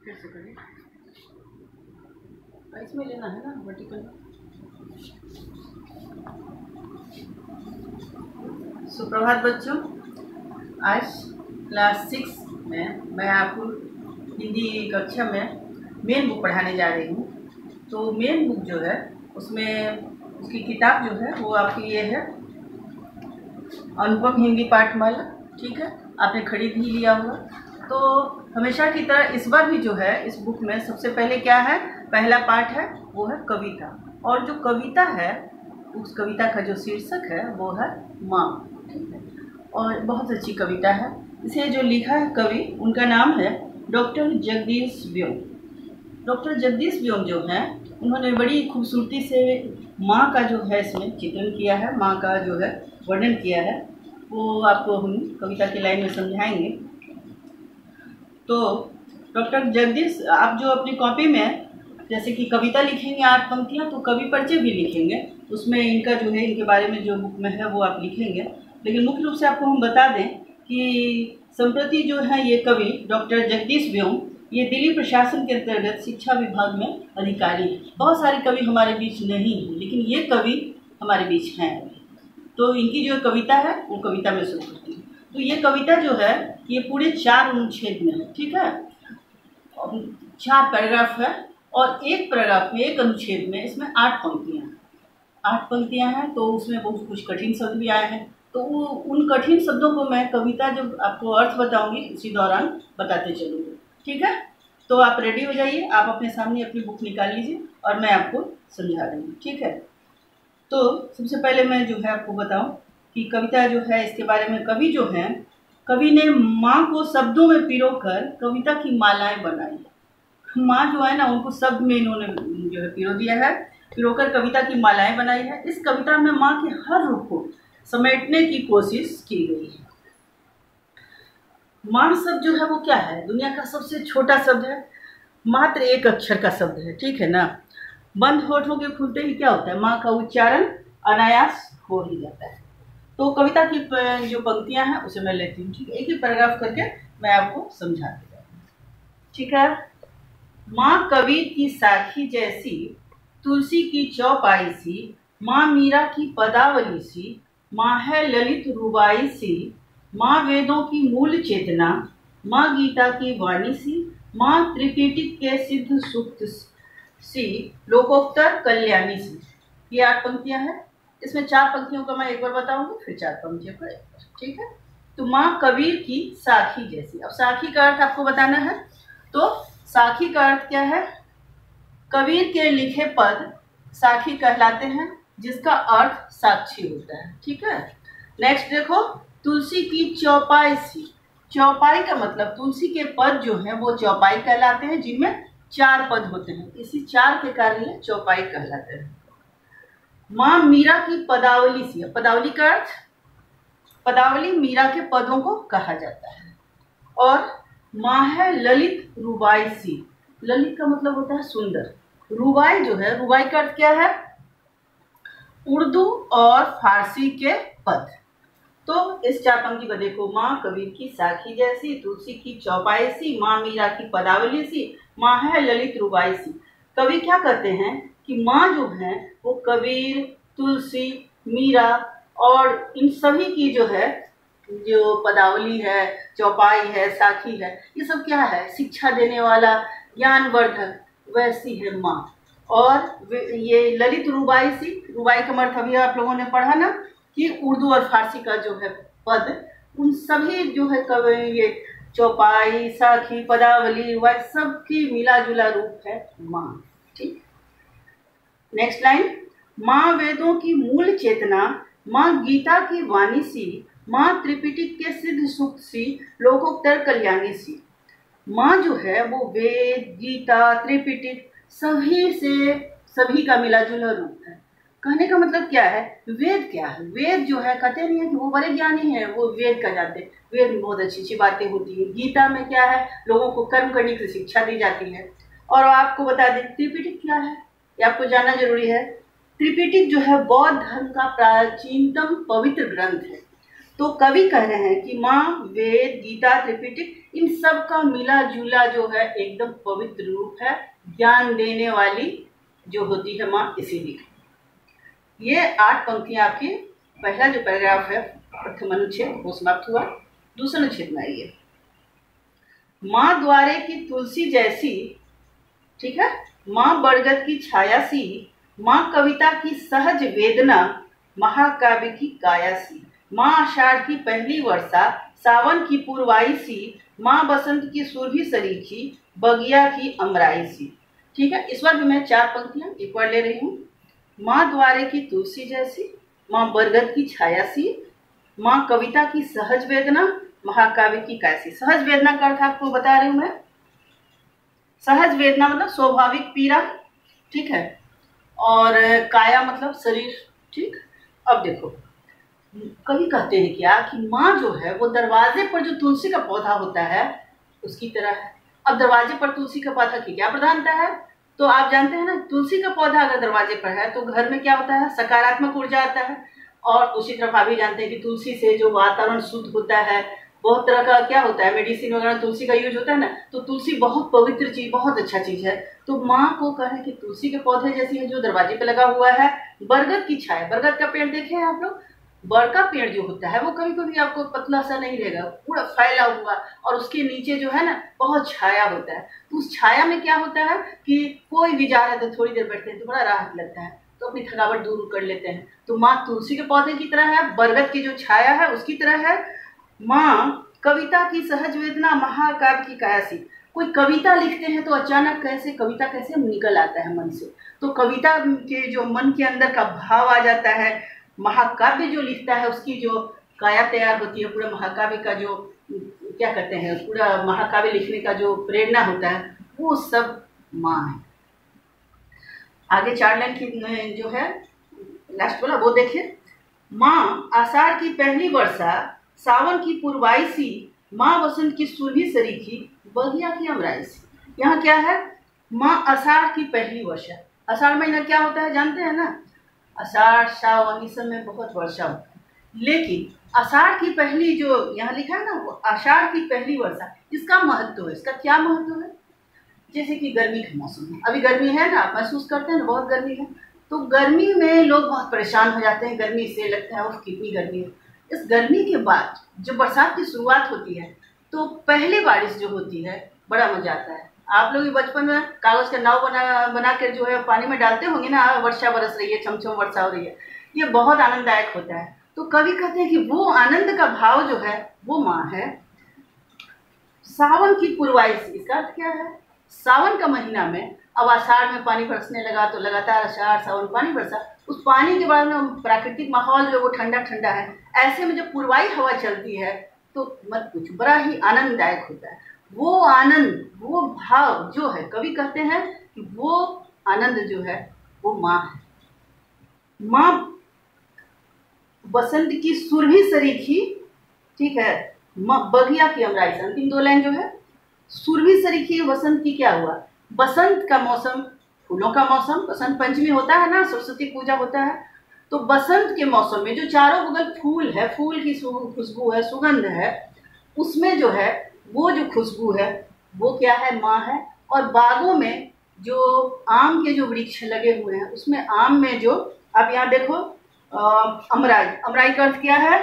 फिर से करिए। इसमें लेना है ना वर्टिकल। सुप्रभात बच्चों, आज क्लास 6 में मैं आपको हिंदी कक्षा में मेन बुक पढ़ाने जा रही हूँ। तो मेन बुक जो है उसमें उसकी किताब जो है वो आपकी ये है अनुपम हिंदी पाठमाला। ठीक है, आपने खरीद ही लिया होगा। तो हमेशा की तरह इस बार भी जो है इस बुक में सबसे पहले क्या है, पहला पाठ है वो है कविता। और जो कविता है उस कविता का जो शीर्षक है वो है माँ। ठीक है, और बहुत अच्छी कविता है। इसे जो लिखा है कवि, उनका नाम है डॉक्टर जगदीश व्योम। डॉक्टर जगदीश व्योम जो है उन्होंने बड़ी खूबसूरती से माँ का जो है इसमें चित्रण किया है, माँ का जो है वर्णन किया है। वो आपको हम कविता की लाइन में समझाएंगे। तो डॉक्टर जगदीश, आप जो अपनी कॉपी में जैसे कि कविता लिखेंगे 8 पंक्तियाँ, तो कवि परिचय भी लिखेंगे, उसमें इनका जो है इनके बारे में जो बुक में है वो आप लिखेंगे। लेकिन मुख्य रूप से आपको हम बता दें कि संप्रति जो है ये कवि डॉक्टर जगदीश व्योम ये दिल्ली प्रशासन के अंतर्गत शिक्षा विभाग में अधिकारी हैं। बहुत सारे कवि हमारे बीच नहीं हैं, लेकिन ये कवि हमारे बीच हैं। तो इनकी जो कविता है वो कविता में शुरू करती है। तो ये कविता जो है ये पूरे 4 अनुच्छेद में है। ठीक है, 4 पैराग्राफ है और एक पैराग्राफ में, एक अनुच्छेद में इसमें 8 पंक्तियाँ हैं। 8 पंक्तियाँ हैं, तो उसमें बहुत कुछ कठिन शब्द भी आए हैं। तो वो उन कठिन शब्दों को मैं कविता जब आपको अर्थ बताऊंगी उसी दौरान बताते चलूँगी। ठीक है, तो आप रेडी हो जाइए, आप अपने सामने अपनी बुक निकाल लीजिए और मैं आपको समझा दूँगी। ठीक है, तो सबसे पहले मैं जो है आपको बताऊं कि कविता जो है इसके बारे में कवि जो है, कवि ने माँ को शब्दों में पिरोकर कविता की मालाएं बनाई। माँ जो है ना उनको शब्द में इन्होंने जो है पिरो दिया है, पिरोकर कविता की मालाएं बनाई है। इस कविता में माँ के हर रूप को समेटने की कोशिश की गई है। माँ शब्द जो है वो क्या है, दुनिया का सबसे छोटा शब्द है, मात्र एक अक्षर का शब्द है। ठीक है ना, बंद होठों के खुलते ही क्या होता है, माँ का उच्चारण अनायास हो ही जाता है। तो कविता की जो पंक्तियां हैं उसे मैं लेती हूँ। ठीक है, एक ही पैराग्राफ करके मैं आपको समझाती हूँ। ठीक है, माँ कबीर की साखी जैसी, तुलसी की चौपाई सी, माँ मीरा की पदावली सी, माँ है ललित रुबाई सी, माँ वेदों की मूल चेतना, माँ गीता की वाणी सी, माँ त्रिपिटक के सिद्ध सूक्त सी, लोकोत्तर कल्याणी सी। ये 8 पंक्तियां हैं। इसमें 4 पंक्तियों का मैं एक बार बताऊंगी, फिर 4 पंक्तियों का एक बार। ठीक है, तो माँ कबीर की साखी जैसी। अब साखी का अर्थ आपको बताना है। तो साखी का अर्थ क्या है, कबीर के लिखे पद साखी कहलाते हैं, जिसका अर्थ साक्षी होता है। ठीक है, नेक्स्ट देखो, तुलसी की चौपाई सी। चौपाई का मतलब तुलसी के पद जो हैं वो चौपाई कहलाते हैं, जिनमें 4 पद होते हैं, इसी 4 के कारण ये चौपाई कहलाते हैं। माँ मीरा की पदावली सी। पदावली का अर्थ, पदावली मीरा के पदों को कहा जाता है। और माँ है ललित रुबाई सी। ललित का मतलब होता है सुंदर। रुबाई जो है, रुबाई का अर्थ क्या है, उर्दू और फारसी के पद। तो इस 4 पंक्ति को देखो, माँ कबीर की साखी जैसी, तुलसी की चौपाई सी, माँ मीरा की पदावली सी, माँ है ललित रुबाई सी। कवि क्या कहते हैं कि माँ जो है वो कबीर, तुलसी, मीरा और इन सभी की जो है जो पदावली है, चौपाई है, साखी है, ये सब क्या है, शिक्षा देने वाला, ज्ञानवर्धक, वैसी है माँ। और ये ललित रुबाई सी, रुबाई का अर्थ अभी आप लोगों ने पढ़ा ना कि उर्दू और फारसी का जो है पद, उन सभी जो है कवि ये चौपाई, साखी, पदावली, वह सबकी मिला जुला रूप है माँ। ठीक, नेक्स्ट लाइन, माँ वेदों की मूल चेतना, माँ गीता की वाणी सी, माँ त्रिपिटक के सिद्ध सूक्त सी, लोकोत्तर कल्याणी सी। माँ जो है वो वेद, गीता, त्रिपिटक सभी का मिला जुला रूप है। कहने का मतलब क्या है, वेद क्या है, वेद जो है कहते नहीं है कि वो बड़े ज्ञानी है, वो वेद का जानते हैं। वेद में बहुत अच्छी अच्छी बातें होती है। गीता में क्या है, लोगों को कर्म करने की शिक्षा दी जाती है। और आपको बता दें त्रिपिटक क्या है, ये आपको जानना जरूरी है। त्रिपिटक जो है बौद्ध धर्म का प्राचीनतम पवित्र ग्रंथ है। तो कवि कह रहे हैं कि माँ, वेद, गीता, त्रिपिटक इन सब का मिला जुला जो है एकदम पवित्र रूप है, ज्ञान देने वाली जो होती है माँ, इसीलिए। ये 8 पंक्तियां आपकी, पहला जो पैराग्राफ है प्रथम अनुच्छेद वो समाप्त हुआ। दूसरे अनुच्छेद में आइए। माँ द्वारे की तुलसी जैसी, ठीक है, माँ बरगद की छाया सी, माँ कविता की सहज वेदना, महाकाव्य की काया सी, माँ आषाढ़ की पहली वर्षा, सावन की पूर्वाई सी, माँ बसंत की सुरभि सरीखी, बगिया की अमराई सी। ठीक है, इस बार भी मैं 4 पंक्तियां एक बार ले रही हूँ। माँ द्वारे की तुलसी जैसी, माँ बरगद की छाया सी, माँ कविता की सहज वेदना, महाकाव्य की कैसी। सहज वेदना का अर्थ आपको बता रही हूं मैं। सहज वेदना मतलब स्वाभाविक पीड़ा, ठीक है, और काया मतलब शरीर। ठीक, अब देखो कवि कहते हैं क्या कि माँ जो है वो दरवाजे पर जो तुलसी का पौधा होता है उसकी तरह है। अब दरवाजे पर तुलसी का पौधा की क्या प्रधानता है, तो आप जानते हैं ना, तुलसी का पौधा अगर दरवाजे पर है तो घर में क्या होता है, सकारात्मक ऊर्जा आता है। और दूसरी तरफ आप भी जानते हैं कि तुलसी से जो वातावरण शुद्ध होता है, बहुत तरह का क्या होता है, मेडिसिन वगैरह तुलसी का यूज होता है ना, तो तुलसी बहुत पवित्र चीज, बहुत अच्छा चीज है। तो माँ को कहें कि तुलसी के पौधे जैसी है जो दरवाजे पे लगा हुआ है। बरगद की छाया, बरगद का पेड़ देखे हैं आप लोग, बड़ का पेड़ जो होता है वो कभी कभी आपको पतला सा नहीं रहेगा, पूरा फैला हुआ, और उसके नीचे जो है ना बहुत छाया होता है। तो उस छाया में क्या होता है कि कोई भी जा रहा है तो थोड़ी देर बैठते हैं तो बड़ा राहत लगता है, तो अपनी थकावट दूर कर लेते हैं। तो माँ तुलसी के पौधे की तरह है, बरगद की जो छाया है उसकी तरह है। माँ कविता की सहज वेदना, महाकाव्य की कायासी। कोई कविता लिखते हैं तो अचानक कैसे कविता कैसे निकल आता है मन से, तो कविता के जो मन के अंदर का भाव आ जाता है। महाकाव्य जो लिखता है उसकी जो काया तैयार होती है, पूरा महाकाव्य का जो क्या कहते हैं, पूरा महाकाव्य लिखने का जो प्रेरणा होता है वो सब माँ है। आगे 4 लाइन की जो है लास्ट वाला वो देखिए। माँ आषाढ़ की पहली वर्षा, सावन की पूर्वाई सी, माँ बसंत की सुरभि सरीखी, बगिया की अमराई सी। यहाँ क्या है, माँ आषाढ़ की पहली वर्षा। आषाढ़ महीना क्या होता है जानते हैं ना, आषाढ़ सावन इस समय बहुत वर्षा होता है। लेकिन आषाढ़ की पहली जो यहाँ लिखा है ना, वो आषाढ़ की पहली वर्षा, इसका महत्व है। इसका क्या महत्व है, जैसे कि गर्मी का मौसम है, अभी गर्मी है ना, आप महसूस करते हैं ना बहुत गर्मी है, तो गर्मी में लोग बहुत परेशान हो जाते हैं, गर्मी से लगता है वो कितनी गर्मी है। इस गर्मी के बाद जब बरसात की शुरुआत होती है तो पहली बारिश जो होती है बड़ा मजा आता है। आप लोग बचपन में कागज का नाव बना कर जो है पानी में डालते होंगे ना, वर्षा बरस रही है, छमछम वर्षा हो रही है, ये बहुत आनंददायक होता है। तो कवि कहते हैं कि वो आनंद का भाव जो है वो माँ है। सावन की पूर्वाई से, इसका अर्थ क्या है, सावन का महीना में अब आषाढ़ में पानी बरसने लगा तो लगातार आषाढ़ सावन पानी बरसा, उस पानी के बाद में प्राकृतिक माहौल जो है वो ठंडा ठंडा है। ऐसे में जब पूर्वाई हवा चलती है तो मत कुछ, बड़ा ही आनंददायक होता है। वो आनंद, वो भाव जो है, कवि कहते हैं कि वो आनंद जो है वो माँ है। माँ बसंत की सुरभि सरीखी, ठीक है, बगिया की अमराई से। अंतिम 2 लाइन जो है, सुरभि सरीखी, बसंत की क्या हुआ, बसंत का मौसम, फूलों का मौसम, बसंत पंचमी होता है ना, सरस्वती पूजा होता है, तो बसंत के मौसम में जो चारों बगल फूल है, फूल की खुशबू है, सुगंध है, उसमें जो है वो जो खुशबू है वो क्या है, माँ है। और बागों में जो आम के जो वृक्ष लगे हुए हैं उसमें आम में जो, अब यहाँ देखो अमराई, अमराई का अर्थ क्या है,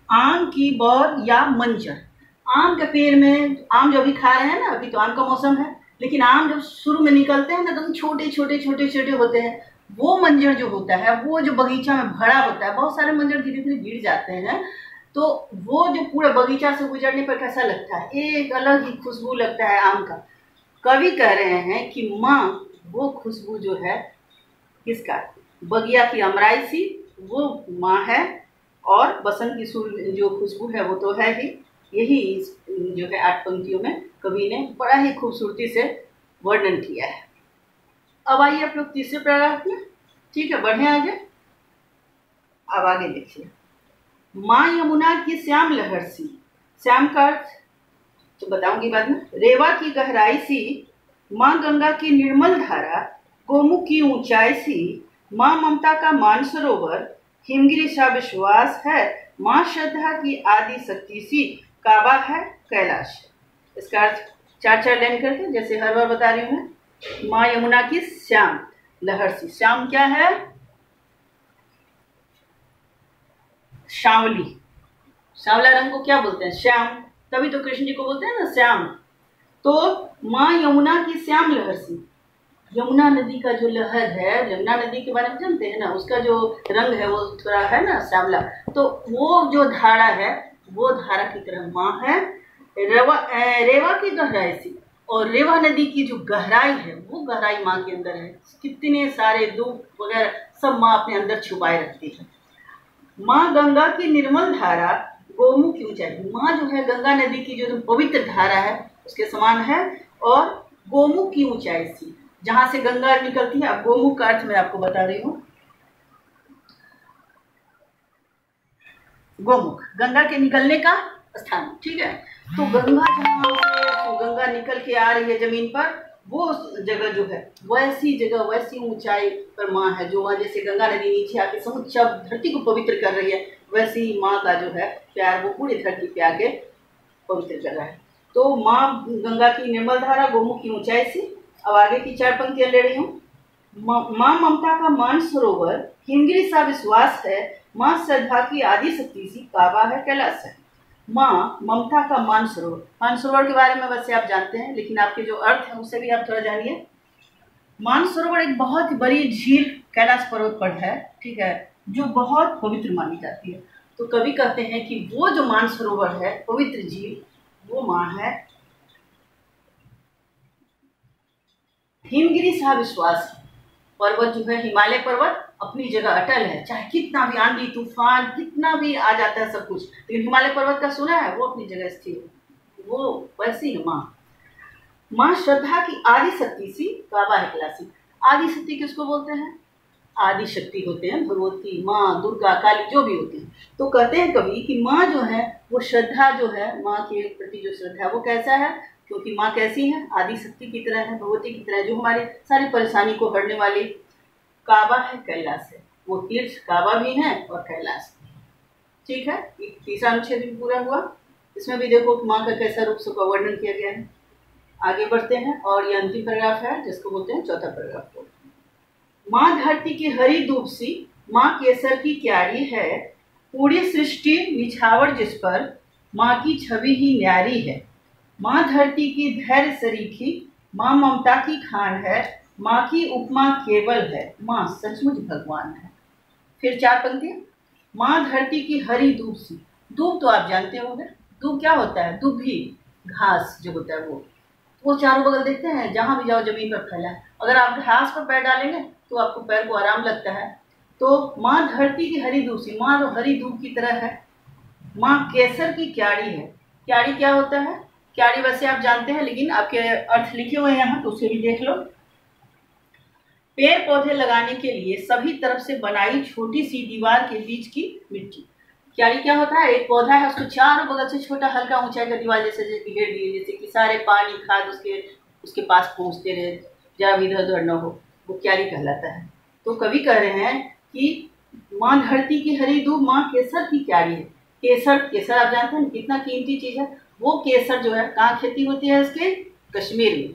आम की बौर या मंजर। आम के पेड़ में आम जो अभी खा रहे हैं ना, अभी तो आम का मौसम है, लेकिन आम जब शुरू में निकलते हैं ना तो छोटे छोटे छोटे छोटे होते हैं, वो मंजर जो होता है, वो जो बगीचा में भरा होता है, बहुत सारे मंजर धीरे धीरे गिर जाते हैं, तो वो जो पूरा बगीचा से गुजरने पर कैसा लगता है, एक अलग ही खुशबू लगता है आम का। कवि कह रहे हैं कि माँ वो खुशबू जो है किसका, बगिया की अमराई सी, वो माँ है। और बसंत की जो खुशबू है वो तो है ही। यही जो है 8 पंक्तियों में कवि ने बड़ा ही खूबसूरती से वर्णन किया है। अब आइए आप लोग तीसरे पैराग्राफ में, ठीक है, बढ़े आगे। अब आगे देखिए, माँ यमुना की श्याम लहर सी, श्याम का अर्थ तो बताऊंगी बाद में, रेवा की गहराई सी, माँ गंगा की निर्मल धारा, गोमुख की ऊंचाई सी, माँ ममता का मानसरोवर, हिमगिरी सा विश्वास है, माँ श्रद्धा की आदि शक्ति सी, काबा है, कैलाश है। इसका अर्थ चार चार लाइन करके, जैसे हर बार बता रही हूँ मैं। माँ यमुना की श्याम लहर सी। श्याम क्या है? श्यामली। सांवला रंग को क्या बोलते हैं? श्याम। तभी तो कृष्ण जी को बोलते हैं ना श्याम। तो माँ यमुना की श्याम लहर सी। यमुना नदी का जो लहर है, यमुना नदी के बारे में जानते हैं ना, उसका जो रंग है वो थोड़ा है ना श्यामला। तो वो जो धारा है वो धारा की तरह माँ है। रेवा की गहराई सी, और रेवा नदी की जो गहराई है वो गहराई माँ के अंदर है। कितने सारे दुख वगैरह सब माँ अपने अंदर छुपाए रखती है। माँ गंगा की निर्मल धारा गोमुख की ऊंचाई। माँ जो है गंगा नदी की जो पवित्र धारा है उसके समान है, और गोमुख की ऊंचाई सी, जहां से गंगा निकलती है। अब गोमुख का अर्थ मैं आपको बता रही हूँ। गोमुख गंगा के निकलने का स्थान, ठीक है। तो गंगा जहाँ से तो गंगा निकल के आ रही है जमीन पर, वो जगह जो है वैसी जगह वैसी ऊंचाई पर माँ है, जो वहाँ जैसे गंगा नदी नीचे आके समुद्र धरती को पवित्र कर रही है, वैसे ही माँ का जो है प्यार वो पूरी धरती पे आके पवित्र कर रहा है। तो माँ गंगा की निर्मल धारा गोमुख की ऊंचाई सी। अब आगे की चार पंक्तियां ले रही हूँ। माँ ममता का मान सरोवर, हिमगिरी सा विश्वास है, माँ श्रद्धा की आदि शक्ति सी, काबा है, कैलाश है। माँ ममता का मानसरोवर। मानसरोवर के बारे में वैसे आप जानते हैं, लेकिन आपके जो अर्थ है उससे भी आप थोड़ा जानिए। मानसरोवर एक बहुत बड़ी झील कैलाश पर्वत पर है, ठीक है, जो बहुत पवित्र मानी जाती है। तो कवि कहते हैं कि वो जो मानसरोवर है, पवित्र झील, वो माँ है। हिमगिरी सा विश्वास, पर्वत जो है हिमालय पर्वत अपनी जगह अटल है, चाहे कितना भी आंधी तूफान कितना भी आ जाता है सब कुछ, लेकिन हिमालय पर्वत का सुना है, वो अपनी जगह स्थिर है। वो वैसी है माँ। माँ श्रद्धा की आदि शक्ति सी, काबा है, कैलाशी। आदि शक्ति किसको बोलते हैं? आदि शक्ति होते हैं भगवती, माँ दुर्गा, काली, जो भी होती है। तो कहते हैं कवि कि माँ जो है वो श्रद्धा जो है, माँ के प्रति जो श्रद्धा है वो कैसा है? क्योंकि माँ कैसी है? आदि शक्ति की तरह है, भगवती की तरह, जो हमारी सारी परेशानी को हरने वाली। काबा है, कैलाश है। वो तीर्थ काबा भी है और कैलाश भी, ठीक है। तीसरा अनुच्छेद भी पूरा हुआ। इसमें भी देखो माँ का कैसा रूप का वर्णन किया गया है। आगे बढ़ते हैं, और ये अंतिम पैराग्राफ है जिसको बोलते हैं चौथा पैराग्राफ को। माँ धरती की हरी दूब सी, माँ केसर की क्यारी है, पूरी सृष्टि निछावर जिस पर, माँ की छवि ही न्यारी है। माँ धरती की धैर्य सरीखी, माँ ममता की खान है, माँ की उपमा केवल है, माँ सचमुच भगवान है। फिर चार पंक्तियां। माँ धरती की हरी दूब सी। दूब तो आप जानते होंगे, दूब क्या होता है? दुभी घास जो होता है वो चारों बगल देखते हैं, जहां भी जाओ जमीन पर फैला है। अगर आप घास पर पैर डालेंगे तो आपको पैर को आराम लगता है। तो माँ धरती की हरी दूब सी, माँ तो हरी दूब की तरह है। माँ केसर की क्यारी है। क्यारी क्या होता है? क्यारी वैसे आप जानते हैं, लेकिन आपके अर्थ लिखे हुए हैं यहाँ, तो उसे भी देख लो। पेड़ पौधे लगाने के लिए सभी तरफ से बनाई छोटी सी दीवार के बीच की मिट्टी। क्यारी क्या होता है? एक पौधा है, उसको चारों बगल से छोटा हल्का ऊंचाई का दीवार जैसे घेर दिए, जैसे कि सारे पानी खाद उसके पास पहुंचते रहे, जरा भी इधर उधर न हो, वो क्यारी कहलाता है। तो कवि कह रहे हैं कि माँ धरती की हरी दूब, माँ केसर की क्यारी है। केसर आप जानते हैं कितना कीमती चीज है। वो केसर जो है कहाँ खेती होती है? इसके कश्मीर में,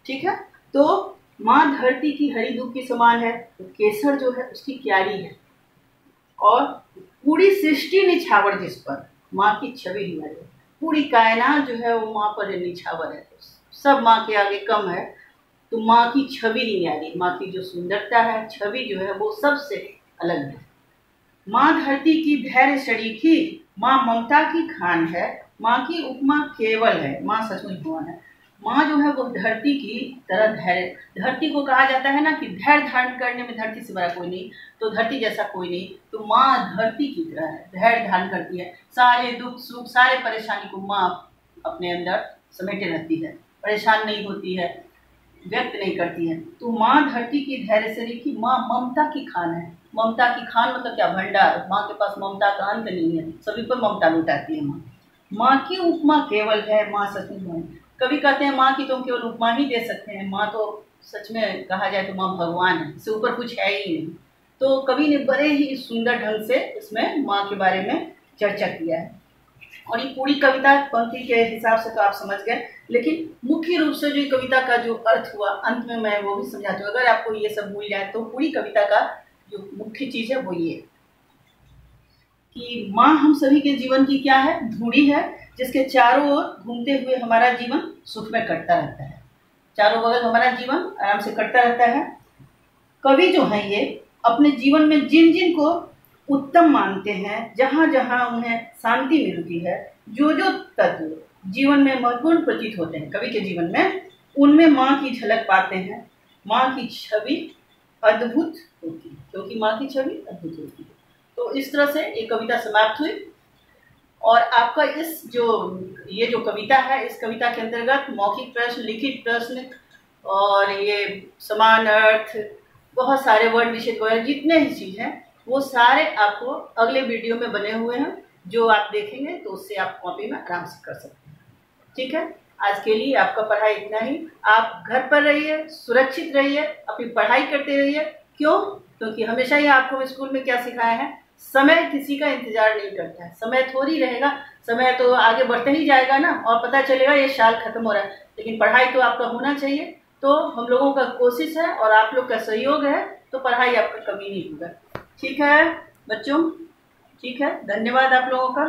ठीक है। तो माँ धरती की हरी दूब की समान है, तो केसर जो है उसकी क्यारी है, और पूरी सृष्टि निछावर जिस पर, माँ की छवि ही है। पूरी कायनात जो है वो माँ पर निछावर है, सब माँ के आगे कम है। तो माँ की छवि ही न्यारी, माँ की जो सुंदरता है, छवि जो है वो सबसे अलग है। माँ धरती की धैर्य शरीकी, माँ ममता की खान है, माँ की उपमा केवल है, माँ सचमुच भगवान है। माँ जो है वो धरती की तरह धैर्य, धरती को कहा जाता है ना कि धैर्य धारण करने में धरती से बड़ा कोई नहीं, तो धरती जैसा कोई नहीं। तो माँ धरती की तरह है, धैर्य धारण करती है, सारे दुख सुख सारे परेशानी को माँ अपने अंदर समेटे रहती है, परेशान नहीं होती है, व्यक्त नहीं करती है। तो माँ धरती की धैर्य शरीकी, माँ ममता की खान है। ममता की खान मतलब क्या? भंडार। माँ के पास ममता का अंत नहीं है, सभी पर ममता लुटाती है माँ। माँ की उपमा केवल है, माँ सचमुच। कभी कहते हैं माँ की तुम केवल उपमा ही दे सकते हैं, माँ तो सच में कहा जाए तो माँ भगवान है, इससे ऊपर कुछ है ही नहीं। तो कवि ने बड़े ही सुंदर ढंग से इसमें माँ के बारे में चर्चा किया है। और ये पूरी कविता पंक्ति के हिसाब से तो आप समझ गए, लेकिन मुख्य रूप से जो कविता का जो अर्थ हुआ अंत में मैं वो भी समझाती हूँ। अगर आपको ये सब भूल जाए तो पूरी कविता का जो मुख्य चीज है वो ये कि माँ हम सभी के जीवन की क्या है, धुरी है, जिसके चारों ओर घूमते हुए हमारा जीवन सुख में कटता रहता है। चारों बगल हमारा जीवन आराम से कटता रहता है। कवि जो है ये अपने जीवन में जिन जिन को उत्तम मानते हैं, जहाँ जहाँ उन्हें शांति मिलती है, जो जो तत्व जीवन में महत्वपूर्ण प्रतीत होते हैं कवि के जीवन में, उनमें माँ की झलक पाते हैं। माँ की छवि अद्भुत होती है, क्योंकि माँ की छवि अद्भुत होती है। तो इस तरह से ये कविता समाप्त हुई। और आपका ये जो कविता है, इस कविता के अंतर्गत मौखिक प्रश्न, लिखित प्रश्न और ये समान अर्थ, बहुत सारे वर्ड विशेष वगैरह जितने ही चीज़ हैं वो सारे आपको अगले वीडियो में बने हुए हैं, जो आप देखेंगे तो उससे आप कॉपी में आराम से कर सकते हैं। ठीक है, आज के लिए आपका पढ़ाई इतना ही। आप घर पर रहिए, सुरक्षित रहिए, अपनी पढ़ाई करते रहिए। क्यों? क्योंकि हमेशा ही आपको स्कूल में क्या सिखाया है, समय किसी का इंतजार नहीं करता है। समय थोड़ी रहेगा, समय तो आगे बढ़ते ही जाएगा ना, और पता चलेगा ये साल खत्म हो रहा है, लेकिन पढ़ाई तो आपका होना चाहिए। तो हम लोगों का कोशिश है और आप लोग का सहयोग है तो पढ़ाई आपका कमी नहीं होगा। ठीक है बच्चों, ठीक है, धन्यवाद आप लोगों का।